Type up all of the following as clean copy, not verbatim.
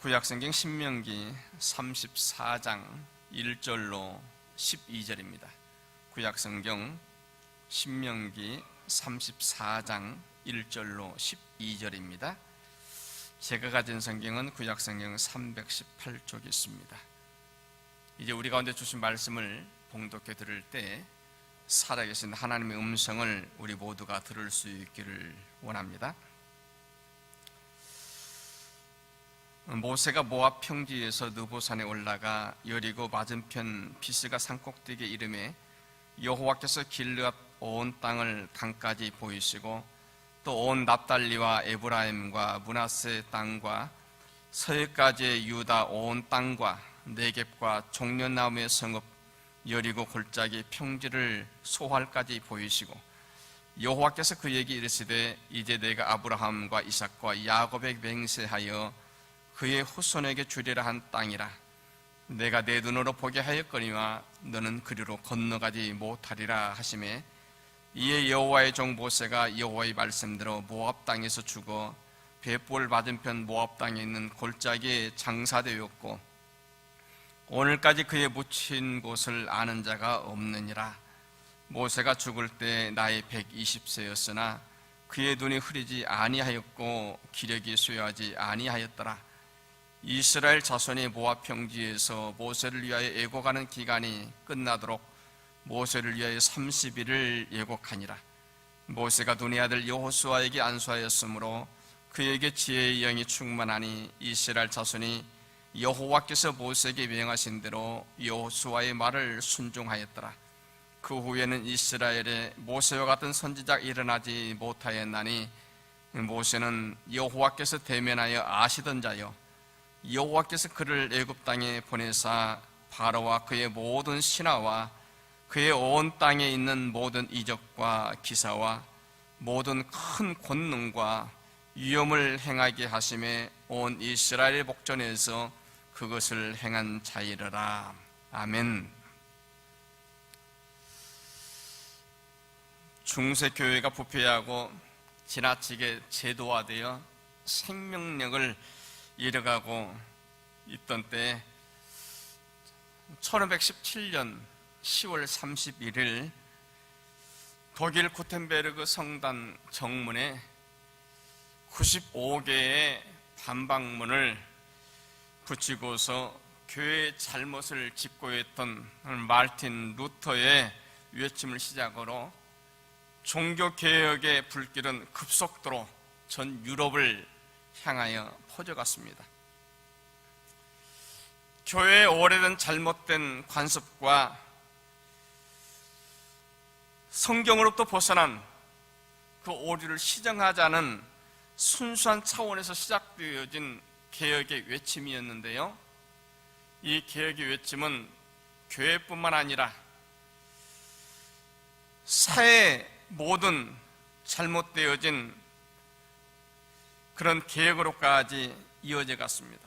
구약성경 신명기 34장 1절로 12절입니다. 구약성경 신명기 34장 1절로 12절입니다. 제가 가진 성경은 구약성경 318쪽이 있습니다. 이제 우리 가운데 주신 말씀을 봉독해 들을 때 살아계신 하나님의 음성을 우리 모두가 들을 수 있기를 원합니다. 모세가 모압 평지에서 느보산에 올라가 여리고 맞은편 비스가 산꼭대기에 이르매 여호와께서 길르앗 온 땅을 강까지 보이시고 또 온 납달리와 에브라임과 므낫세 땅과 서해까지의 유다 온 땅과 네겝과 종려나무의 성읍 여리고 골짜기 평지를 소할까지 보이시고 여호와께서 그에게 이르시되 이제 내가 아브라함과 이삭과 야곱에게 맹세하여 그의 후손에게 주리라 한 땅이라. 내가 내 눈으로 보게 하였거니와 너는 그리로 건너가지 못하리라 하시매 이에 여호와의 종 모세가 여호와의 말씀대로 모압 땅에서 죽어 벳볼 맞은편 모압 땅에 있는 골짜기에 장사되었고 오늘까지 그의 묻힌 곳을 아는 자가 없느니라. 모세가 죽을 때 나이 120세였으나 그의 눈이 흐리지 아니하였고 기력이 쇠하지 아니하였더라. 이스라엘 자손이 모압 평지에서 모세를 위하여 애곡하는 기간이 끝나도록 모세를 위하여 30일을 애곡하니라. 모세가 눈의 아들 여호수아에게 안수하였으므로 그에게 지혜의 영이 충만하니 이스라엘 자손이 여호와께서 모세에게 명하신 대로 여호수아의 말을 순종하였더라. 그 후에는 이스라엘에 모세와 같은 선지자가 일어나지 못하였나니 모세는 여호와께서 대면하여 아시던 자요 여호와께서 그를 애굽 땅에 보내사 바로와 그의 모든 신하와 그의 온 땅에 있는 모든 이적과 기사와 모든 큰 권능과 위엄을 행하게 하심에 온 이스라엘 복전에서 그것을 행한 자이르라. 아멘. 중세교회가 부패하고 지나치게 제도화되어 생명력을 잃어가고 있던 때 1517년 10월 31일 독일 구텐베르그 성당 정문에 95개의 반박문을 붙이고서 교회의 잘못을 짚고했던 마르틴 루터의 외침을 시작으로 종교개혁의 불길은 급속도로 전 유럽을 향하여 퍼져갔습니다. 교회의 오래된 잘못된 관습과 성경으로부터 벗어난 그 오류를 시정하자는 순수한 차원에서 시작되어진 개혁의 외침이었는데요. 이 개혁의 외침은 교회뿐만 아니라 사회의 모든 잘못되어진 그런 개혁으로까지 이어져 갔습니다.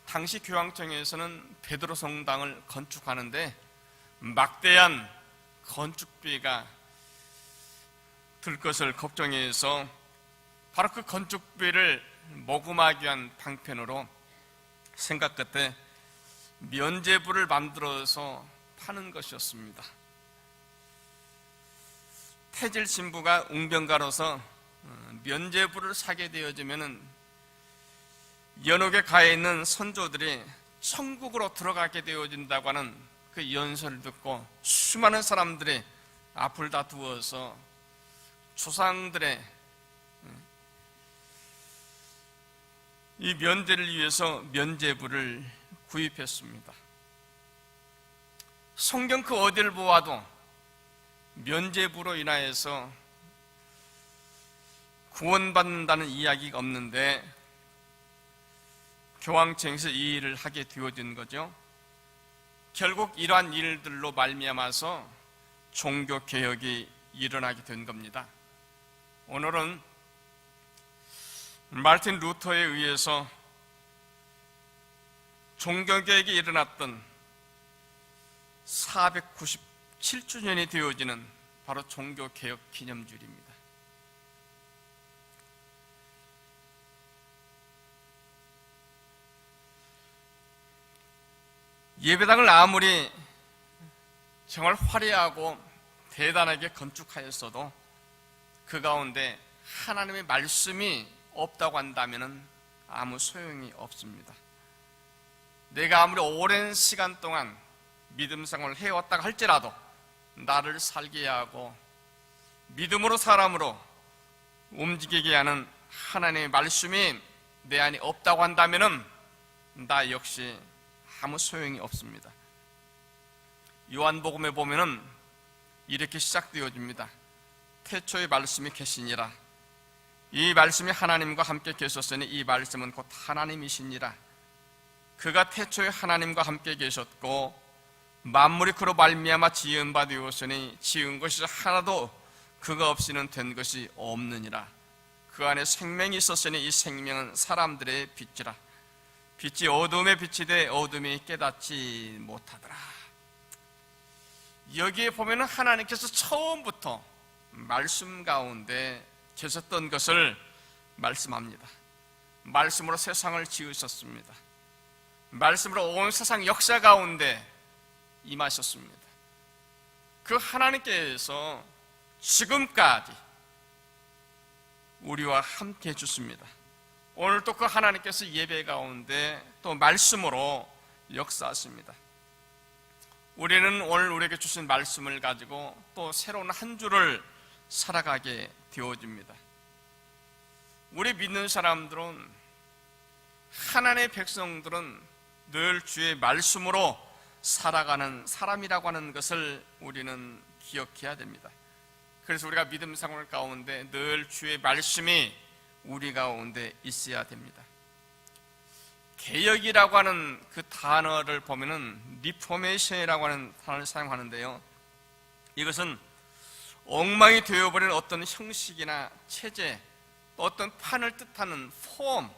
당시 교황청에서는 베드로 성당을 건축하는데 막대한 건축비가 들 것을 걱정해서 바로 그 건축비를 모금하기 위한 방편으로 생각 끝에 면죄부를 만들어서 파는 것이었습니다. 태질 신부가 웅변가로서 면죄부를 사게 되어지면은 연옥에 가 있는 선조들이 천국으로 들어가게 되어진다고 하는 그 연설을 듣고 수많은 사람들이 앞을 다 두어서 조상들의 이 면제를 위해서 면죄부를 구입했습니다. 성경 그 어디를 보아도 면죄부로 인하여서 구원받는다는 이야기가 없는데 교황청에서 이 일을 하게 되어진 거죠. 결국 이러한 일들로 말미암아서 종교개혁이 일어나게 된 겁니다. 오늘은 마르틴 루터에 의해서 종교개혁이 일어났던 497주년이 되어지는 바로 종교개혁 기념주일입니다. 예배당을 아무리 정말 화려하고 대단하게 건축하였어도 그 가운데 하나님의 말씀이 없다고 한다면 아무 소용이 없습니다. 내가 아무리 오랜 시간 동안 믿음 생활을 해왔다고 할지라도 나를 살게 하고 믿음으로 사람으로 움직이게 하는 하나님의 말씀이 내 안에 없다고 한다면 나 역시 아무 소용이 없습니다. 요한복음에 보면은 이렇게 시작되어집니다. 태초의 말씀이 계시니라. 이 말씀이 하나님과 함께 계셨으니 이 말씀은 곧 하나님이시니라. 그가 태초에 하나님과 함께 계셨고 만물이 그로 말미암아 지은 바 되었으니 지은 것이 하나도 그가 없이는 된 것이 없느니라. 그 안에 생명이 있었으니 이 생명은 사람들의 빛이라. 빛이 어둠에 비치되 어둠이 깨닫지 못하더라. 여기에 보면 하나님께서 처음부터 말씀 가운데 계셨던 것을 말씀합니다. 말씀으로 세상을 지으셨습니다. 말씀으로 온 세상 역사 가운데 임하셨습니다. 그 하나님께서 지금까지 우리와 함께 해주십니다. 오늘 또 그 하나님께서 예배 가운데 또 말씀으로 역사하십니다. 우리는 오늘 우리에게 주신 말씀을 가지고 또 새로운 한 주를 살아가게 되어집니다. 우리 믿는 사람들은, 하나님의 백성들은 늘 주의 말씀으로 살아가는 사람이라고 하는 것을 우리는 기억해야 됩니다. 그래서 우리가 믿음 생활 가운데 늘 주의 말씀이 우리 가운데 있어야 됩니다. 개혁이라고 하는 그 단어를 보면은 리포메이션이라고 하는 단어를 사용하는데요, 이것은 엉망이 되어버린 어떤 형식이나 체제, 또 어떤 판을 뜻하는 폼,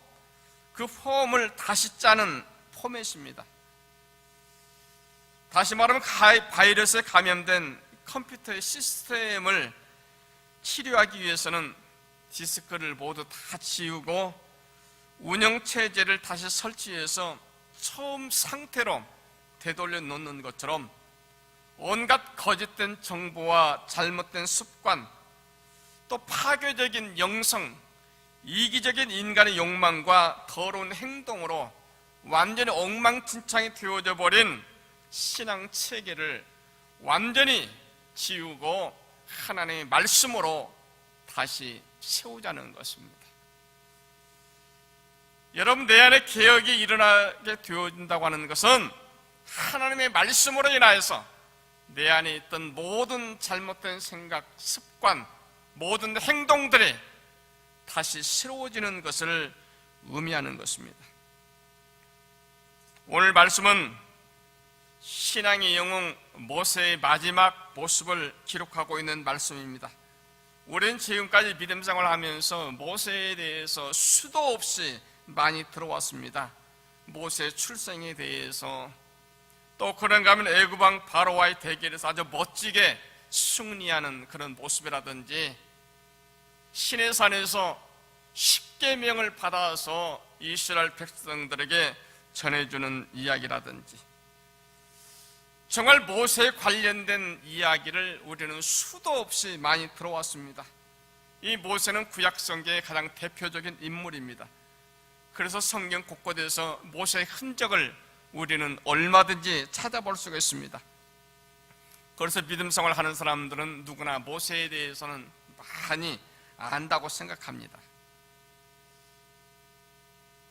그 폼을 다시 짜는 포맷입니다. 다시 말하면 바이러스에 감염된 컴퓨터의 시스템을 치료하기 위해서는 디스크를 모두 다 지우고 운영체제를 다시 설치해서 처음 상태로 되돌려 놓는 것처럼 온갖 거짓된 정보와 잘못된 습관, 또 파괴적인 영성, 이기적인 인간의 욕망과 더러운 행동으로 완전히 엉망진창이 되어져 버린 신앙 체계를 완전히 지우고 하나님의 말씀으로 다시 세우자는 것입니다. 여러분, 내 안에 개혁이 일어나게 되어진다고 하는 것은 하나님의 말씀으로 인하여서 내 안에 있던 모든 잘못된 생각, 습관, 모든 행동들이 다시 새로워지는 것을 의미하는 것입니다. 오늘 말씀은 신앙의 영웅 모세의 마지막 모습을 기록하고 있는 말씀입니다. 우리는 지금까지 믿음 생활을 하면서 모세에 대해서 수도 없이 많이 들어왔습니다. 모세의 출생에 대해서, 또 그런가 하면 애굽왕 바로와의 대결에서 아주 멋지게 승리하는 그런 모습이라든지, 시내 산에서 십계명을 받아서 이스라엘 백성들에게 전해주는 이야기라든지, 정말 모세에 관련된 이야기를 우리는 수도 없이 많이 들어왔습니다. 이 모세는 구약성경의 가장 대표적인 인물입니다. 그래서 성경 곳곳에서 모세의 흔적을 우리는 얼마든지 찾아볼 수가 있습니다. 그래서 믿음 생활을 하는 사람들은 누구나 모세에 대해서는 많이 안다고 생각합니다.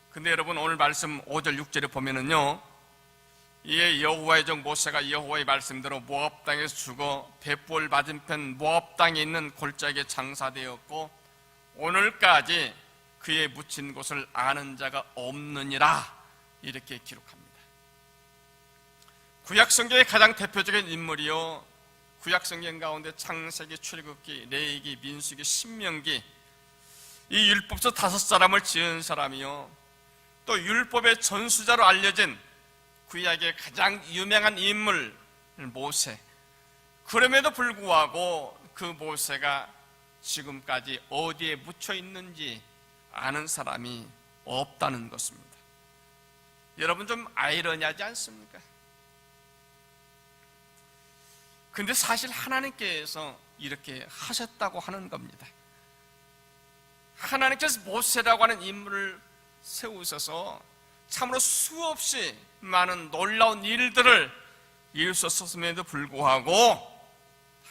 근데 여러분, 오늘 말씀 5절 6절에 보면은요, 이에 여호와의 종 모세가 여호와의 말씀대로 모압 땅에서 죽어 벳볼 맞은편 모압 땅에 있는 골짜기에 장사되었고 오늘까지 그의 묻힌 곳을 아는 자가 없느니라, 이렇게 기록합니다. 구약성경의 가장 대표적인 인물이요, 구약성경 가운데 창세기, 출애굽기, 레위기, 민수기, 신명기, 이 율법서 5사람을 지은 사람이요, 또 율법의 전수자로 알려진 구약의 가장 유명한 인물 모세. 그럼에도 불구하고 그 모세가 지금까지 어디에 묻혀 있는지 아는 사람이 없다는 것입니다. 여러분, 좀 아이러니하지 않습니까? 근데 사실 하나님께서 이렇게 하셨다고 하는 겁니다. 하나님께서 모세라고 하는 인물을 세우셔서 참으로 수없이 많은 놀라운 일들을 이루셨음에도 불구하고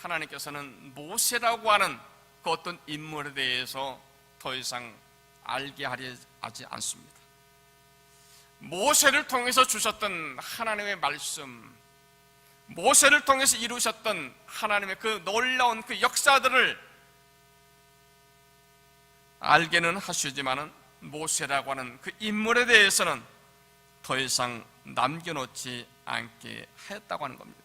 하나님께서는 모세라고 하는 그 어떤 인물에 대해서 더 이상 알게 하려 하지 않습니다. 모세를 통해서 주셨던 하나님의 말씀, 모세를 통해서 이루셨던 하나님의 그 놀라운 그 역사들을 알게는 하시지만은 모세라고 하는 그 인물에 대해서는 더 이상 남겨놓지 않게 하였다고 하는 겁니다.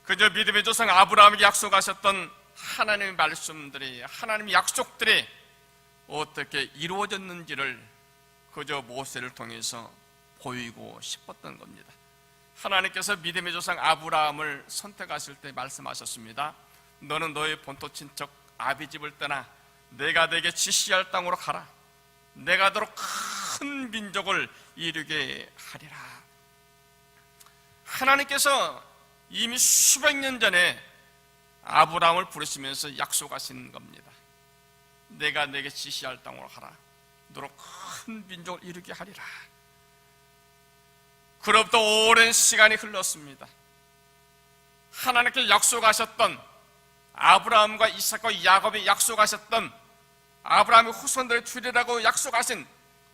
그저 믿음의 조상 아브라함에게 약속하셨던 하나님의 말씀들이, 하나님의 약속들이 어떻게 이루어졌는지를 그저 모세를 통해서 보이고 싶었던 겁니다. 하나님께서 믿음의 조상 아브라함을 선택하실 때 말씀하셨습니다. 너는 너의 본토 친척 아비집을 떠나 내가 내게 지시할 땅으로 가라. 내가 너로 큰 민족을 이루게 하리라. 하나님께서 이미 수백 년 전에 아브라함을 부르시면서 약속하신 겁니다. 내가 내게 지시할 땅으로 가라. 너로 큰 민족을 이루게 하리라. 그로부터 오랜 시간이 흘렀습니다. 하나님께 약속하셨던 아브라함과 이삭과 야곱이 약속하셨던 아브라함의 후손들의 주리라고 약속하신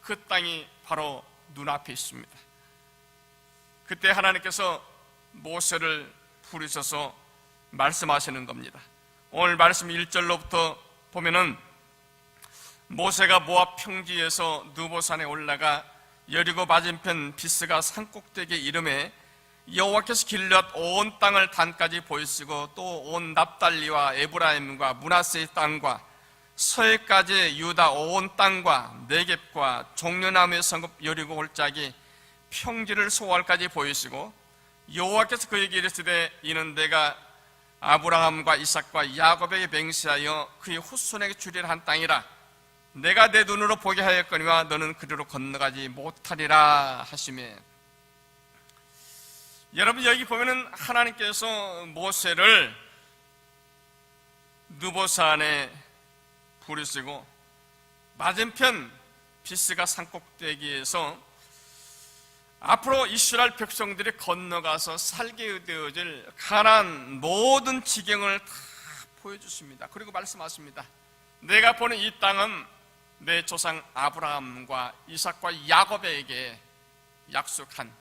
그 땅이 바로 눈앞에 있습니다. 그때 하나님께서 모세를 부르셔서 말씀하시는 겁니다. 오늘 말씀 1절로부터 보면은 모세가 모압 평지에서 느보산에 올라가 여리고 맞은편 비스가 산꼭대기에 이름에 여호와께서 길르앗 온 땅을 단까지 보이시고 또 온 납달리와 에브라임과 므낫세의 땅과 서해까지 유다 온 땅과 네겝과 종려나무의 성읍 여리고 골짜기 평지를 소알까지 보이시고 여호와께서 그에게 이르시되 이는 내가 아브라함과 이삭과 야곱에게 맹세하여 그의 후손에게 주리라 한 땅이라. 내가 내 눈으로 보게 하였거니와 너는 그리로 건너가지 못하리라 하시매. 여러분, 여기 보면은 하나님께서 모세를 느보산에 부르시고 맞은편 비스가 산꼭대기에서 앞으로 이스라엘 백성들이 건너가서 살게 되어질 가나안 모든 지경을 다 보여주십니다. 그리고 말씀하십니다. 내가 보는 이 땅은 내 조상 아브라함과 이삭과 야곱에게 약속한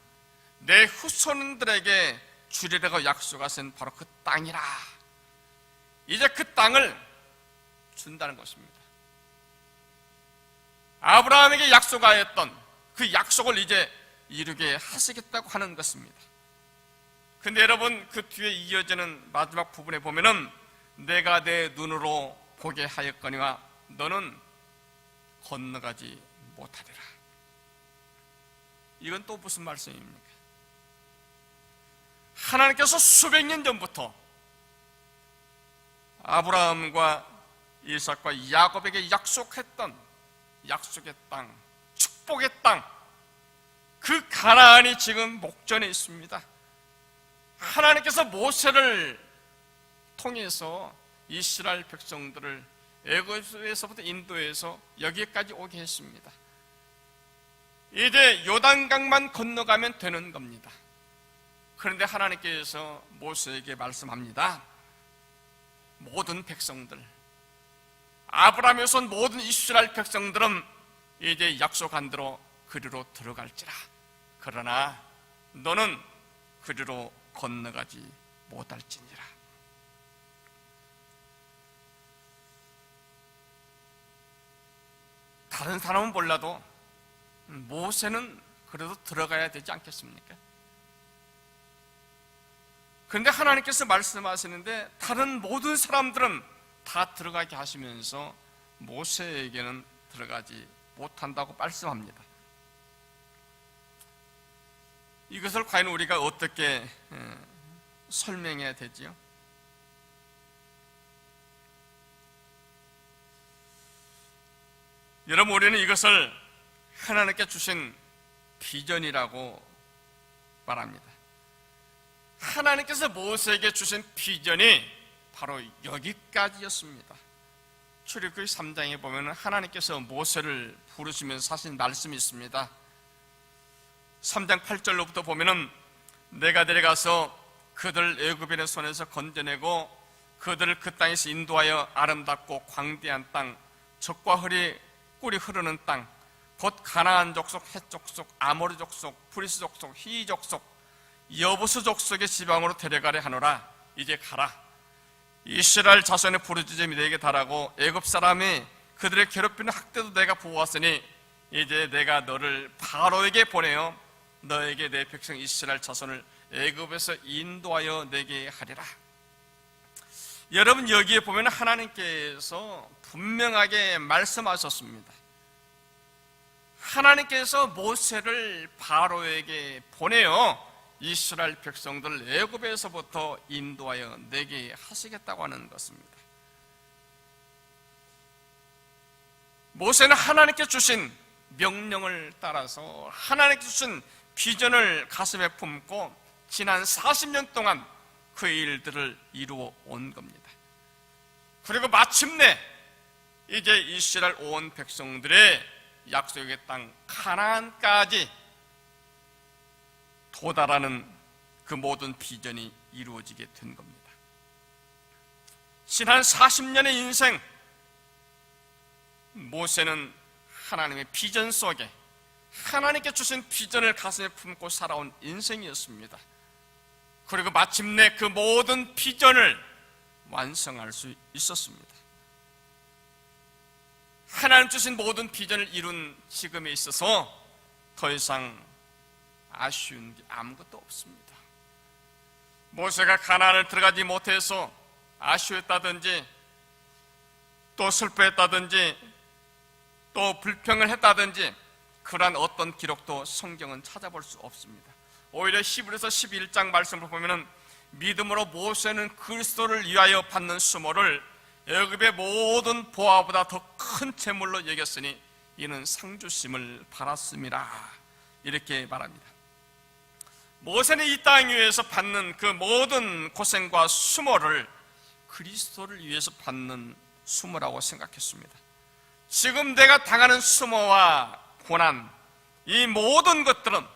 내 후손들에게 주리라고 약속하신 바로 그 땅이라. 이제 그 땅을 준다는 것입니다. 아브라함에게 약속하였던 그 약속을 이제 이루게 하시겠다고 하는 것입니다. 근데 여러분, 그 뒤에 이어지는 마지막 부분에 보면은 내가 내 눈으로 보게 하였거니와 너는 건너가지 못하리라. 이건 또 무슨 말씀입니까? 하나님께서 수백 년 전부터 아브라함과 이삭과 야곱에게 약속했던 약속의 땅, 축복의 땅, 그 가나안이 지금 목전에 있습니다. 하나님께서 모세를 통해서 이스라엘 백성들을 애굽에서부터 인도해서 여기까지 오게 했습니다. 이제 요단강만 건너가면 되는 겁니다. 그런데 하나님께서 모세에게 말씀합니다. 모든 백성들, 아브라함에서 온 모든 이스라엘 백성들은 이제 약속한 대로 그리로 들어갈지라. 그러나 너는 그리로 건너가지 못할지니라. 다른 사람은 몰라도 모세는 그래도 들어가야 되지 않겠습니까? 그런데 하나님께서 말씀하시는데 다른 모든 사람들은 다 들어가게 하시면서 모세에게는 들어가지 못한다고 말씀합니다. 이것을 과연 우리가 어떻게 설명해야 되지요? 여러분, 우리는 이것을 하나님께 주신 비전이라고 말합니다. 하나님께서 모세에게 주신 비전이 바로 여기까지였습니다. 출애굽기 3장에 보면 하나님께서 모세를 부르시면서 하신 말씀이 있습니다. 3장 8절로부터 보면은 내가 데려가서 그들 애굽인의 손에서 건져내고 그들을 그 땅에서 인도하여 아름답고 광대한 땅, 젖과 꿀이 흐르는 땅, 곧 가나안 족속, 헷 족속, 아모리 족속, 브리스 족속, 히위 족속, 여부수 족속의 지방으로 데려가려 하노라. 이제 가라. 이스라엘 자손의 부르짖음이 내게 달하고 애굽 사람이 그들을 괴롭히는 학대도 내가 보았으니 이제 내가 너를 바로에게 보내어 너에게 내 백성 이스라엘 자손을 애굽에서 인도하여 내게 하리라. 여러분, 여기에 보면 하나님께서 분명하게 말씀하셨습니다. 하나님께서 모세를 바로에게 보내어 이스라엘 백성들 애굽에서부터 인도하여 내게 하시겠다고 하는 것입니다. 모세는 하나님께 주신 명령을 따라서 하나님께 주신 비전을 가슴에 품고 지난 40년 동안 그 일들을 이루어 온 겁니다. 그리고 마침내 이제 이스라엘 온 백성들의 약속의 땅 가나안까지 도달하는 그 모든 비전이 이루어지게 된 겁니다. 지난 40년의 인생, 모세는 하나님의 비전 속에 하나님께 주신 비전을 가슴에 품고 살아온 인생이었습니다. 그리고 마침내 그 모든 비전을 완성할 수 있었습니다. 하나님 주신 모든 비전을 이룬 지금에 있어서 더 이상 아쉬운 게 아무것도 없습니다. 모세가 가나안을 들어가지 못해서 아쉬웠다든지 또 슬퍼했다든지 또 불평을 했다든지 그러한 어떤 기록도 성경은 찾아볼 수 없습니다. 오히려 히브리서 11장 말씀을 보면 믿음으로 모세는 그리스도를 위하여 받는 수모를 애굽의 모든 보화보다 더 큰 재물로 여겼으니 이는 상주심을 받았음이라 이렇게 말합니다. 모세는 이 땅 위에서 받는 그 모든 고생과 수모를 그리스도를 위해서 받는 수모라고 생각했습니다. 지금 내가 당하는 수모와 고난, 이 모든 것들은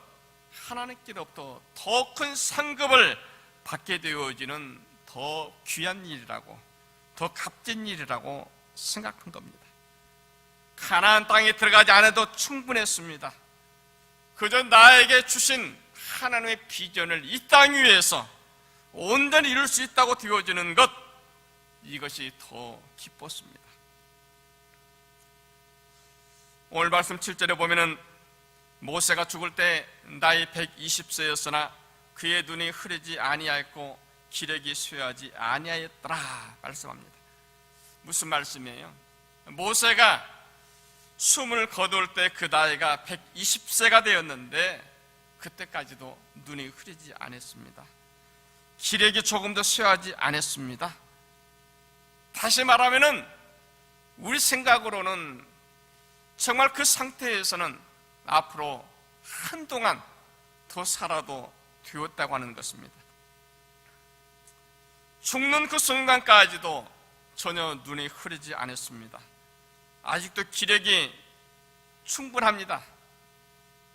하나님께로부터 더 큰 상급을 받게 되어지는 더 귀한 일이라고, 더 값진 일이라고 생각한 겁니다. 가나안 땅에 들어가지 않아도 충분했습니다. 그저 나에게 주신 하나님의 비전을 이 땅 위에서 온전히 이룰 수 있다고 되어지는 것, 이것이 더 기뻤습니다. 오늘 말씀 7절에 보면은 모세가 죽을 때 나이 120세였으나 그의 눈이 흐리지 아니하였고 기력이 쇠하지 아니하였더라 말씀합니다. 무슨 말씀이에요? 모세가 숨을 거둘 때 그 나이가 120세가 되었는데 그때까지도 눈이 흐리지 않았습니다. 기력이 조금도 쇠하지 않았습니다. 다시 말하면은 우리 생각으로는 정말 그 상태에서는 앞으로 한동안 더 살아도 되었다고 하는 것입니다. 죽는 그 순간까지도 전혀 눈이 흐리지 않았습니다. 아직도 기력이 충분합니다.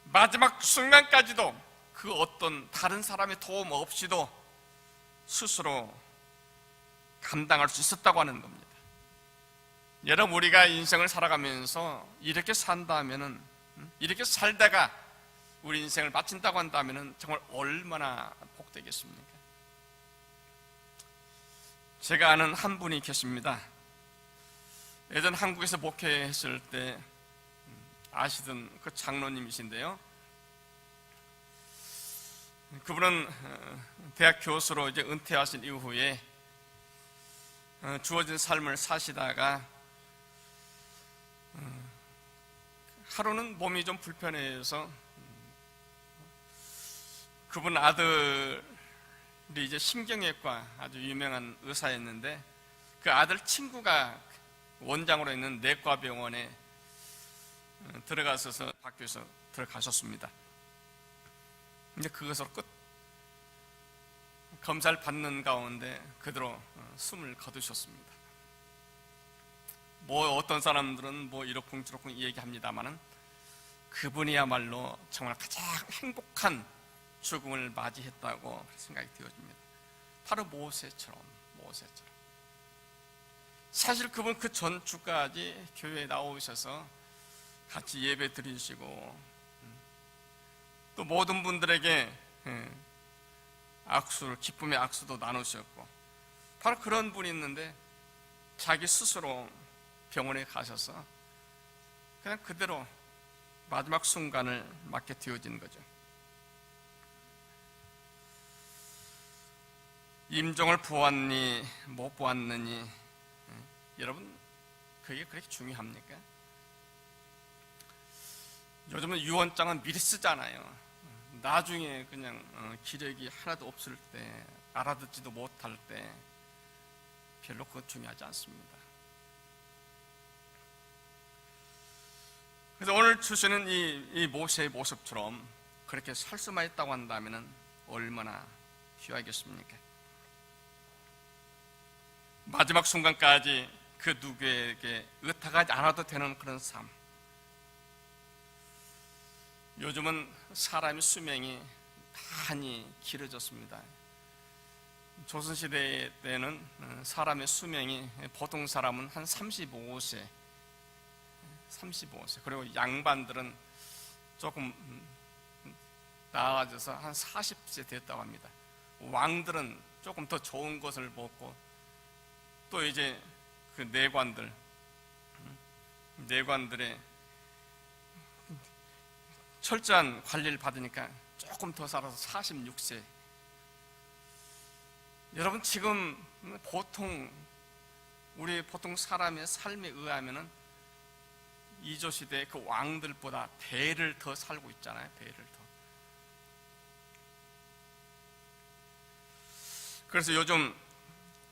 마지막 순간까지도 그 어떤 다른 사람의 도움 없이도 스스로 감당할 수 있었다고 하는 겁니다. 여러분, 우리가 인생을 살아가면서 이렇게 산다면은, 이렇게 살다가 우리 인생을 마친다고 한다면은 정말 얼마나 복되겠습니까? 제가 아는 한 분이 계십니다. 예전 한국에서 목회했을 때 아시던 그 장로님이신데요. 그분은 대학 교수로 이제 은퇴하신 이후에 주어진 삶을 사시다가 하루는 몸이 좀 불편해서 그분 아들이 이제 심경외과 아주 유명한 의사였는데 그 아들 친구가 원장으로 있는 내과병원에 들어가셔서 학교에서 들어가셨습니다. 이제 그것으로 끝. 검사를 받는 가운데 그대로 숨을 거두셨습니다. 어떤 사람들은 이러쿵저러쿵 얘기합니다마는 그분이야말로 정말 가장 행복한 죽음을 맞이했다고 생각이 되어집니다. 바로 모세처럼. 사실 그분 그 전주까지 교회에 나오셔서 같이 예배 드리시고 또 모든 분들에게 기쁨의 악수도 나누셨고, 바로 그런 분이 있는데 자기 스스로 병원에 가셔서 그냥 그대로 마지막 순간을 맞게 되어진 거죠. 임종을 보았니 못 보았느니, 여러분 그게 그렇게 중요합니까? 요즘은 유언장은 미리 쓰잖아요. 나중에 그냥 기력이 하나도 없을 때, 알아듣지도 못할 때 별로 그거 중요하지 않습니다. 그래서 오늘 주시는 이 모세의 모습처럼 그렇게 살 수만 있다고 한다면 얼마나 귀하겠습니까? 마지막 순간까지 그 누구에게 의탁하지 않아도 되는 그런 삶. 요즘은 사람의 수명이 많이 길어졌습니다. 조선시대 때는 사람의 수명이, 보통 사람은 한 35세, 그리고 양반들은 조금 나아져서 한 40세 됐다고 합니다. 왕들은 조금 더 좋은 것을 먹고, 또 이제 그 내관들의 철저한 관리를 받으니까 조금 더 살아서 46세. 여러분, 지금 우리 보통 사람의 삶에 의하면은 이조 시대 그 왕들보다 배를 더 살고 있잖아요. 배를 더. 그래서 요즘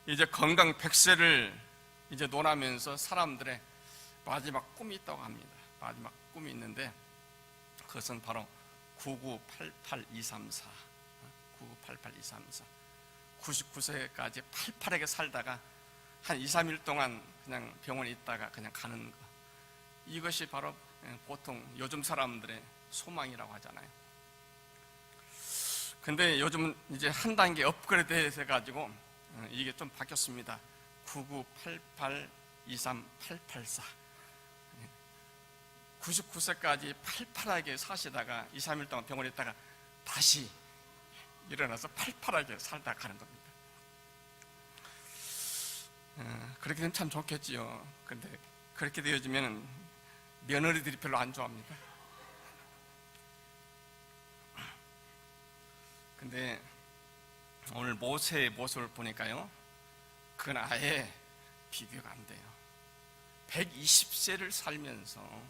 이제 건강 100세를 이제 논하면서 사람들의 마지막 꿈이 있다고 합니다. 마지막 꿈이 있는데 그것은 바로 9988234. 99세까지 팔팔하게 살다가 한 2, 3일 동안 그냥 병원에 있다가 그냥 가는 거. 이것이 바로 보통 요즘 사람들의 소망이라고 하잖아요. 근데 요즘 이제 한 단계 업그레이드 해가지고 이게 좀 바뀌었습니다. 998823884. 99세까지 팔팔하게 사시다가 2, 3일 동안 병원에 있다가 다시 일어나서 팔팔하게 살다 가는 겁니다. 그렇게 되면 참 좋겠지요. 근데 그렇게 되어지면 며느리들이 별로 안 좋아합니다. 근데 오늘 모세의 모습을 보니까요, 그건 아예 비교가 안 돼요. 120세를 살면서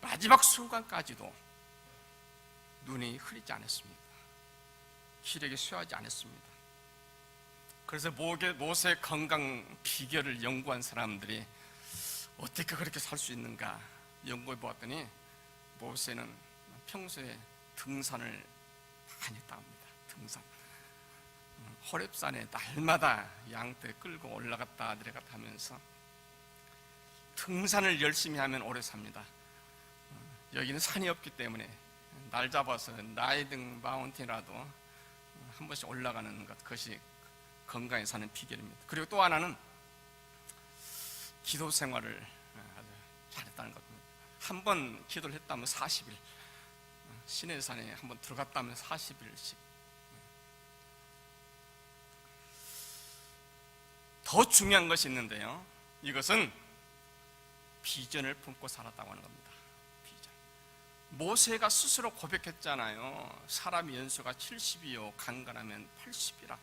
마지막 순간까지도 눈이 흐리지 않았습니다. 기력이 쇠하지 않았습니다. 그래서 모세의 건강 비결을 연구한 사람들이 어떻게 그렇게 살 수 있는가 연구해 보았더니, 모세는 평소에 등산을 많이 했다고 합니다. 등산. 호렙산에 날마다 양떼 끌고 올라갔다 내려갔다 하면서 등산을 열심히 하면 오래 삽니다. 여기는 산이 없기 때문에 날 잡아서 나이등 마운틴이라도 한 번씩 올라가는 것, 그것이 건강에 사는 비결입니다. 그리고 또 하나는 기도 생활을 아주 잘했다는 겁니다. 한 번 기도를 했다면 40일, 시내산에 한 번 들어갔다면 40일씩. 더 중요한 것이 있는데요, 이것은 비전을 품고 살았다고 하는 겁니다. 비전. 모세가 스스로 고백했잖아요. 사람의 연수가 70이요 강건하면 80이라.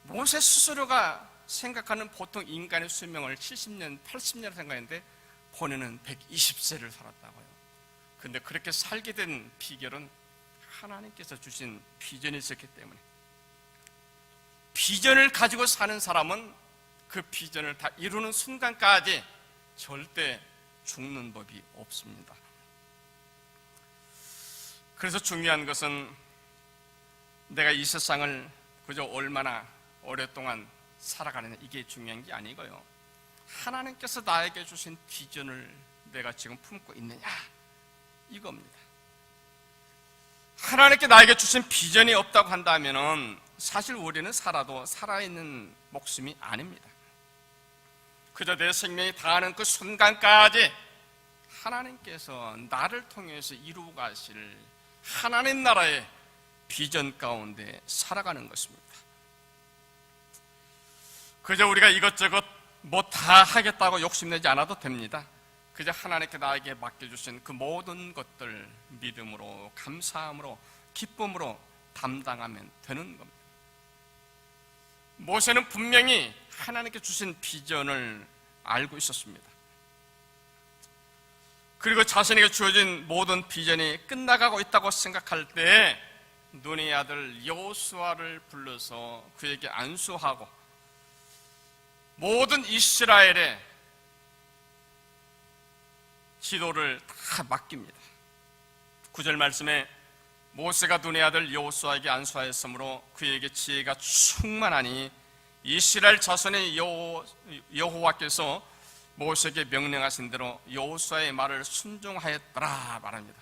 모세 스스로가 생각하는 보통 인간의 수명을 70년, 80년 생각했는데 본인은 120세를 살았다고요. 근데 그렇게 살게 된 비결은 하나님께서 주신 비전이 있었기 때문에, 비전을 가지고 사는 사람은 그 비전을 다 이루는 순간까지 절대 죽는 법이 없습니다. 그래서 중요한 것은 내가 이 세상을 그저 얼마나 오랫동안 살아가느냐 이게 중요한 게 아니고요, 하나님께서 나에게 주신 비전을 내가 지금 품고 있느냐 이겁니다. 하나님께 나에게 주신 비전이 없다고 한다면 사실 우리는 살아도 살아있는 목숨이 아닙니다. 그저 내 생명이 다하는 그 순간까지 하나님께서 나를 통해서 이루어 가실 하나님 나라의 비전 가운데 살아가는 것입니다. 그저 우리가 이것저것 뭐 다 하겠다고 욕심내지 않아도 됩니다. 그저 하나님께 나에게 맡겨주신 그 모든 것들 믿음으로, 감사함으로, 기쁨으로 담당하면 되는 겁니다. 모세는 분명히 하나님께 주신 비전을 알고 있었습니다. 그리고 자신에게 주어진 모든 비전이 끝나가고 있다고 생각할 때 눈의 아들 여호수아를 불러서 그에게 안수하고 모든 이스라엘의 지도를 다 맡깁니다. 9절 말씀에 모세가 눈의 아들 여호수아에게 안수하였으므로 그에게 지혜가 충만하니 이스라엘 자손의 여호와께서 모세에게 명령하신 대로 여호수아의 말을 순종하였더라 말합니다.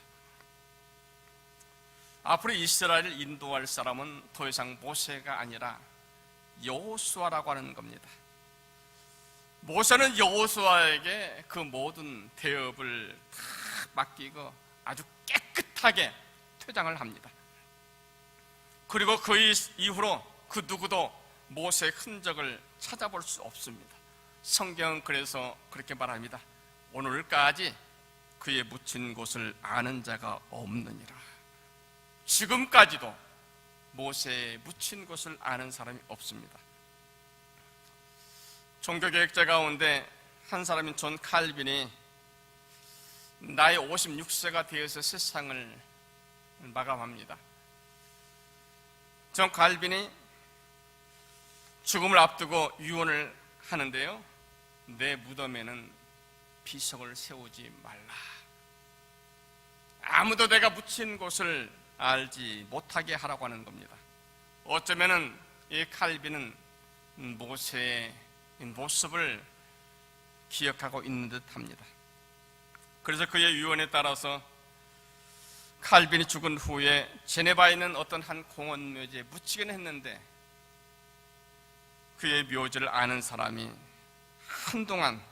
앞으로 이스라엘을 인도할 사람은 더 이상 모세가 아니라 여호수아라고 하는 겁니다. 모세는 여호수아에게 그 모든 대업을 다 맡기고 아주 깨끗하게 퇴장을 합니다. 그리고 그 이후로 그 누구도 모세의 흔적을 찾아볼 수 없습니다. 성경은 그래서 그렇게 말합니다. 오늘까지 그의 묻힌 곳을 아는 자가 없느니라. 지금까지도 모세의 묻힌 곳을 아는 사람이 없습니다. 종교개혁자 가운데 한 사람인 존 칼빈이 나이 56세가 되어서 세상을 마감합니다. 존 칼빈이 죽음을 앞두고 유언을 하는데요, 내 무덤에는 비석을 세우지 말라. 아무도 내가 묻힌 곳을 알지 못하게 하라고 하는 겁니다. 어쩌면은 이 칼빈은 모세의 모습을 기억하고 있는 듯 합니다. 그래서 그의 유언에 따라서 칼빈이 죽은 후에 제네바에 있는 어떤 한 공원 묘지에 묻히긴 했는데 그의 묘지를 아는 사람이 한동안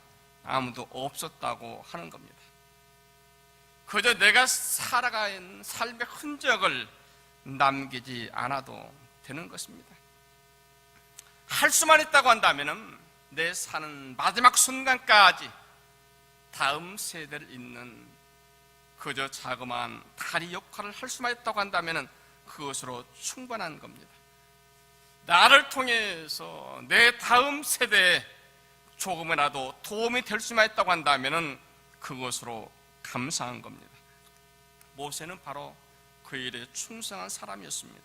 아무도 없었다고 하는 겁니다. 그저 내가 살아가는 삶의 흔적을 남기지 않아도 되는 것입니다. 할 수만 있다고 한다면 내 사는 마지막 순간까지 다음 세대를 잇는 그저 자그마한 다리 역할을 할 수만 있다고 한다면 그것으로 충분한 겁니다. 나를 통해서 내 다음 세대에 조금이라도 도움이 될 수만 있다고 한다면 그것으로 감사한 겁니다. 모세는 바로 그 일에 충성한 사람이었습니다.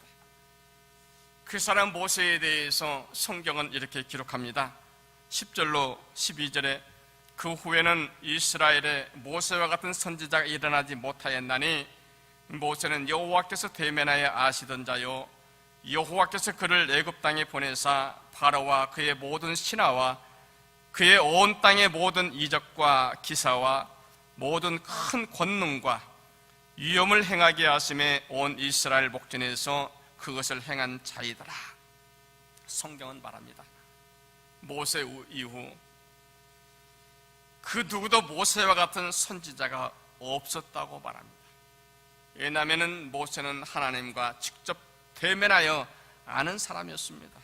그 사람 모세에 대해서 성경은 이렇게 기록합니다. 10절로 12절에 그 후에는 이스라엘에 모세와 같은 선지자가 일어나지 못하였나니 모세는 여호와께서 대면하여 아시던 자요 여호와께서 그를 애굽 땅에 보내사 바로와 그의 모든 신하와 그의 온 땅의 모든 이적과 기사와 모든 큰 권능과 위엄을 행하게 하심에 온 이스라엘 목전에서 그것을 행한 자이더라. 성경은 말합니다. 모세 이후 그 누구도 모세와 같은 선지자가 없었다고 말합니다. 왜냐하면 모세는 하나님과 직접 대면하여 아는 사람이었습니다.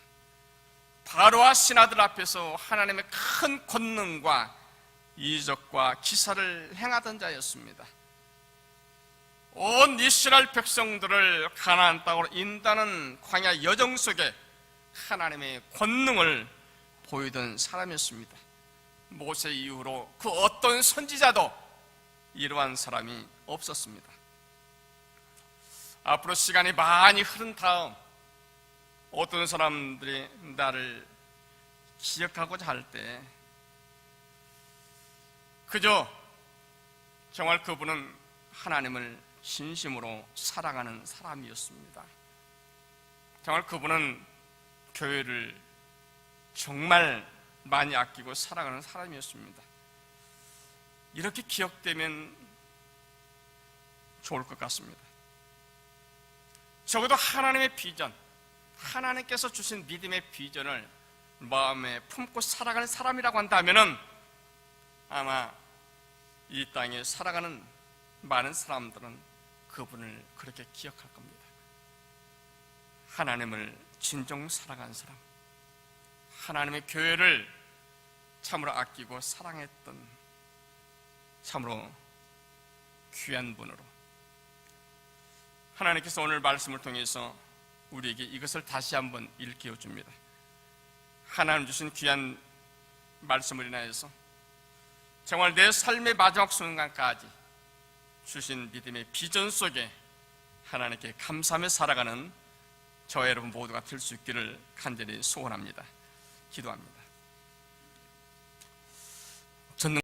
바로와 신하들 앞에서 하나님의 큰 권능과 이적과 기사를 행하던 자였습니다. 온 이스라엘 백성들을 가나안 땅으로 인도하는 광야 여정 속에 하나님의 권능을 보이던 사람이었습니다. 모세 이후로 그 어떤 선지자도 이러한 사람이 없었습니다. 앞으로 시간이 많이 흐른 다음 어떤 사람들이 나를 기억하고자 할 때 그저 정말 그분은 하나님을 진심으로 사랑하는 사람이었습니다. 정말 그분은 교회를 정말 많이 아끼고 사랑하는 사람이었습니다. 이렇게 기억되면 좋을 것 같습니다. 적어도 하나님의 비전, 하나님께서 주신 믿음의 비전을 마음에 품고 살아가는 사람이라고 한다면 아마 이 땅에 살아가는 많은 사람들은 그분을 그렇게 기억할 겁니다. 하나님을 진정 사랑한 사람, 하나님의 교회를 참으로 아끼고 사랑했던 참으로 귀한 분으로 하나님께서 오늘 말씀을 통해서 우리에게 이것을 다시 한번 일깨워 줍니다. 하나님 주신 귀한 말씀을 인하여서 정말 내 삶의 마지막 순간까지 주신 믿음의 비전 속에 하나님께 감사하며 살아가는 저와 여러분 모두가 될 수 있기를 간절히 소원합니다. 기도합니다.